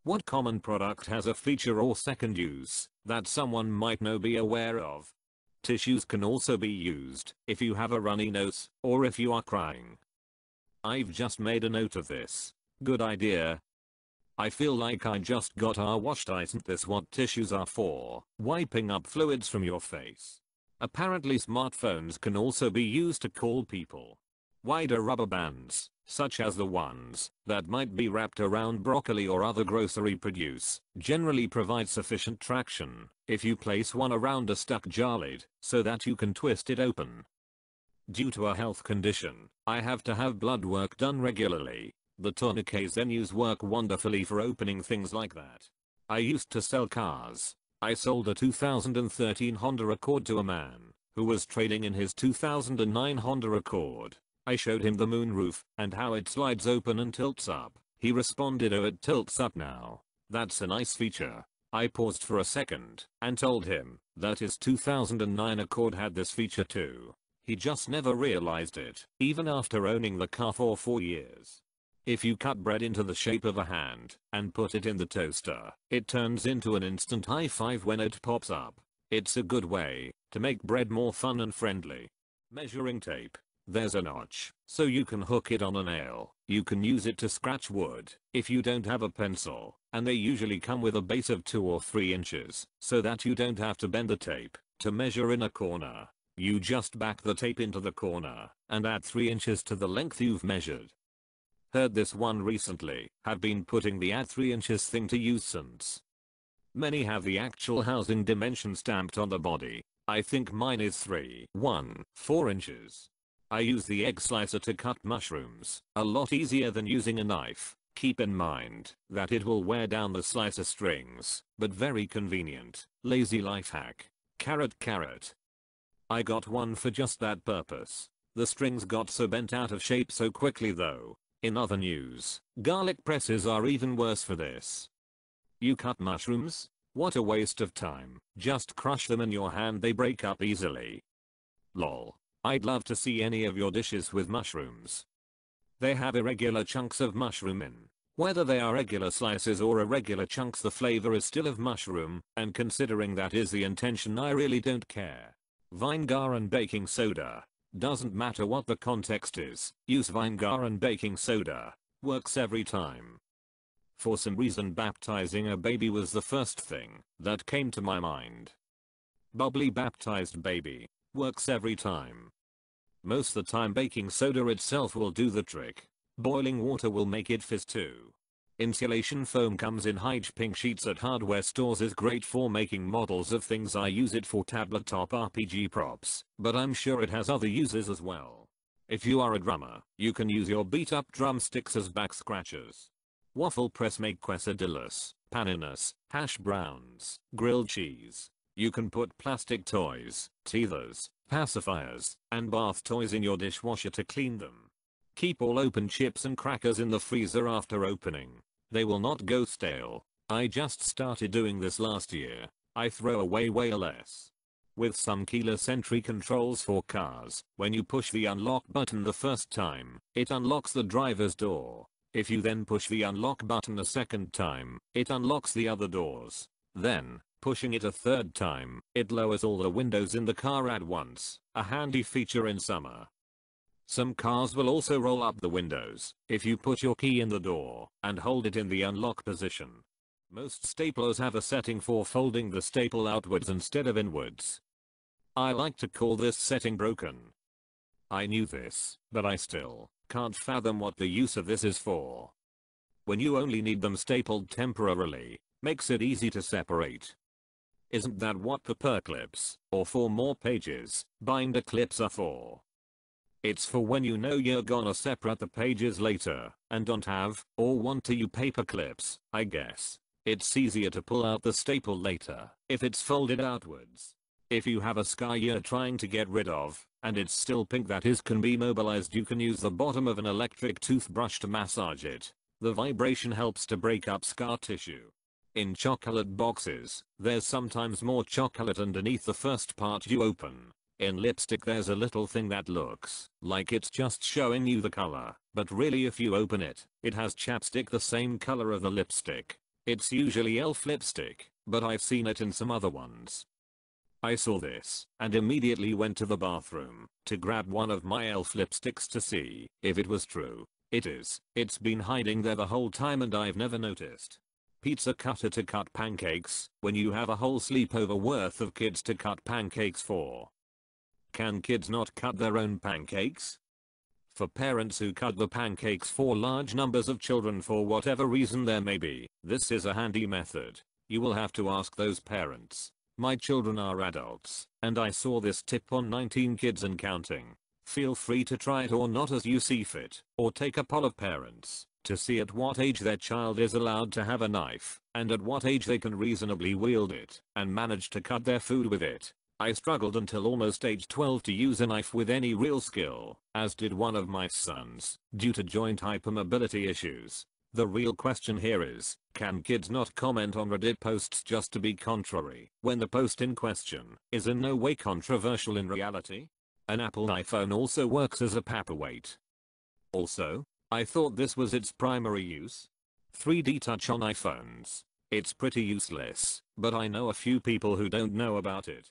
What common product has a feature or second use that someone might know be aware of? Tissues can also be used if you have a runny nose or if you are crying. I've just made a note of this. Good idea. I feel like I just got washed. Isn't this what tissues are for? Wiping up fluids from your face. Apparently smartphones can also be used to call people. Wider rubber bands, such as the ones that might be wrapped around broccoli or other grocery produce, generally provide sufficient traction if you place one around a stuck jar lid so that you can twist it open. Due to a health condition, I have to have blood work done regularly. The tourniquets then work wonderfully for opening things like that. I used to sell cars. I sold a 2013 Honda Accord to a man who was trading in his 2009 Honda Accord. I showed him the moonroof and how it slides open and tilts up. He responded, "Oh, it tilts up now. That's a nice feature." I paused for a second and told him that his 2009 Accord had this feature too. He just never realized it, even after owning the car for 4 years. If you cut bread into the shape of a hand and put it in the toaster, it turns into an instant high five when it pops up. It's a good way to make bread more fun and friendly. Measuring tape. There's a notch, so you can hook it on a nail. You can use it to scratch wood if you don't have a pencil, and they usually come with a base of 2 or 3 inches so that you don't have to bend the tape to measure in a corner. You just back the tape into the corner and add 3 inches to the length you've measured. Heard this one recently. Have been putting the add 3 inches thing to use since. Many have the actual housing dimension stamped on the body. I think mine is 3.14 inches. I use the egg slicer to cut mushrooms. A lot easier than using a knife. Keep in mind that it will wear down the slicer strings, but very convenient. Lazy life hack. Carrot. I got one for just that purpose. The strings got so bent out of shape so quickly though. In other news, garlic presses are even worse for this. You cut mushrooms? What a waste of time. Just crush them in your hand, they break up easily. Lol. I'd love to see any of your dishes with mushrooms. They have irregular chunks of mushroom in. Whether they are regular slices or irregular chunks, the flavor is still of mushroom, and considering that is the intention, I really don't care. Vinegar and baking soda. Doesn't matter what the context is, use vinegar and baking soda. Works every time. For some reason baptizing a baby was the first thing that came to my mind. Bubbly baptized baby. Works every time. Most of the time baking soda itself will do the trick. Boiling water will make it fizz too. Insulation foam comes in huge pink sheets at hardware stores, is great for making models of things. I use it for tabletop RPG props, but I'm sure it has other uses as well. If you are a drummer, you can use your beat up drumsticks as back scratchers. Waffle press make quesadillas, paninas, hash browns, grilled cheese. You can put plastic toys, teethers, pacifiers, and bath toys in your dishwasher to clean them. Keep all open chips and crackers in the freezer after opening. They will not go stale. I just started doing this last year. I throw away way less. With some keyless entry controls for cars, when you push the unlock button the first time, it unlocks the driver's door. If you then push the unlock button a second time, it unlocks the other doors. Then, pushing it a third time, it lowers all the windows in the car at once. A handy feature in summer. Some cars will also roll up the windows if you put your key in the door and hold it in the unlock position. Most staplers have a setting for folding the staple outwards instead of inwards. I like to call this setting broken. I knew this, but I still can't fathom what the use of this is for. When you only need them stapled temporarily, makes it easy to separate. Isn't that what paper clips, or 4 more pages, binder clips are for? It's for when you know you're gonna separate the pages later and don't have or want to use paper clips, I guess. It's easier to pull out the staple later if it's folded outwards. If you have a scar you're trying to get rid of and it's still pink that can be mobilized, you can use the bottom of an electric toothbrush to massage it. The vibration helps to break up scar tissue. In chocolate boxes, there's sometimes more chocolate underneath the first part you open. In lipstick there's a little thing that looks like it's just showing you the color, but really if you open it, it has chapstick the same color of the lipstick. It's usually elf lipstick, but I've seen it in some other ones. I saw this and immediately went to the bathroom to grab one of my elf lipsticks to see if it was true. It is. It's been hiding there the whole time and I've never noticed. Pizza cutter to cut pancakes when you have a whole sleepover worth of kids to cut pancakes for. Can kids not cut their own pancakes? For parents who cut the pancakes for large numbers of children for whatever reason there may be, this is a handy method. You will have to ask those parents. My children are adults, and I saw this tip on 19 Kids and Counting. Feel free to try it or not as you see fit, or take a poll of parents to see at what age their child is allowed to have a knife, and at what age they can reasonably wield it, and manage to cut their food with it. I struggled until almost age 12 to use a knife with any real skill, as did one of my sons, due to joint hypermobility issues. The real question here is, can kids not comment on Reddit posts just to be contrary, when the post in question is in no way controversial in reality? An Apple iPhone also works as a paperweight. Also, I thought this was its primary use. 3D touch on iPhones. It's pretty useless, but I know a few people who don't know about it.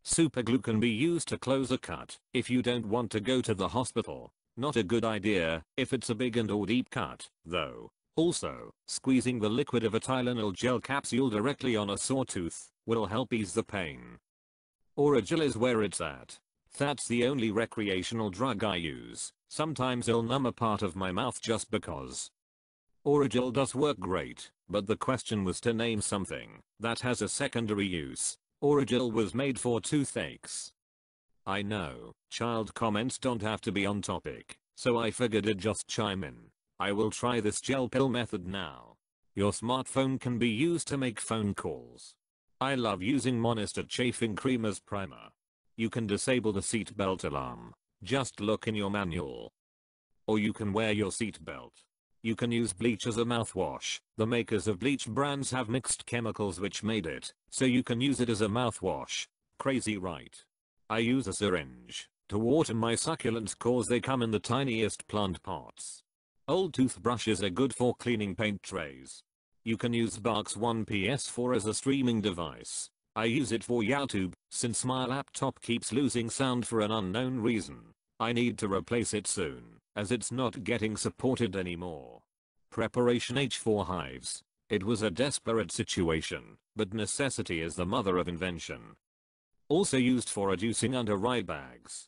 Superglue can be used to close a cut if you don't want to go to the hospital. Not a good idea if it's a big and or deep cut, though. Also, squeezing the liquid of a Tylenol gel capsule directly on a sore tooth will help ease the pain. Orajel is where it's at. That's the only recreational drug I use. Sometimes I'll numb a part of my mouth just because. Orajel does work great, but the question was to name something that has a secondary use. Orajel was made for toothaches. I know, child comments don't have to be on topic, so I figured I'd just chime in. I will try this gel pill method now. Your smartphone can be used to make phone calls. I love using Monster chafing cream as primer. You can disable the seatbelt alarm. Just look in your manual. Or you can wear your seatbelt. You can use bleach as a mouthwash. The makers of bleach brands have mixed chemicals which made it, so you can use it as a mouthwash. Crazy, right? I use a syringe to water my succulents cause they come in the tiniest plant pots. Old toothbrushes are good for cleaning paint trays. You can use Bark's One PS4 as a streaming device. I use it for YouTube, since my laptop keeps losing sound for an unknown reason. I need to replace it soon, as it's not getting supported anymore. Preparation H4 hives. It was a desperate situation, but necessity is the mother of invention. Also used for reducing under eye bags.